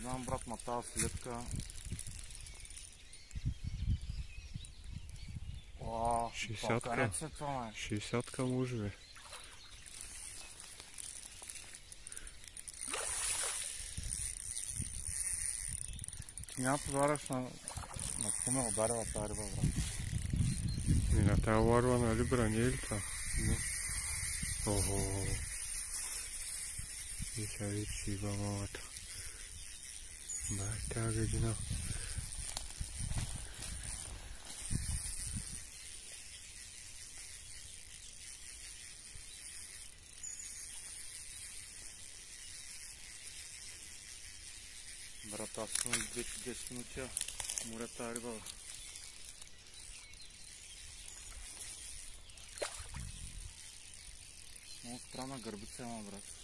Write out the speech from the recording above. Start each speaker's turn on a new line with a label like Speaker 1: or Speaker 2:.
Speaker 1: знам, брат, ма тази следка...
Speaker 2: 60-ка може бе.
Speaker 1: Ти няма повярваш на кому ме ударила тази риба, брат.
Speaker 2: И на тази ларва, нали, бра, не е ли това?
Speaker 1: Да.
Speaker 2: Охо. И сега виж, че иба малата. Бай, тази гадина.
Speaker 1: Брат, аз съм 10 минути моря тази риба. Много странна гърбица има, брат.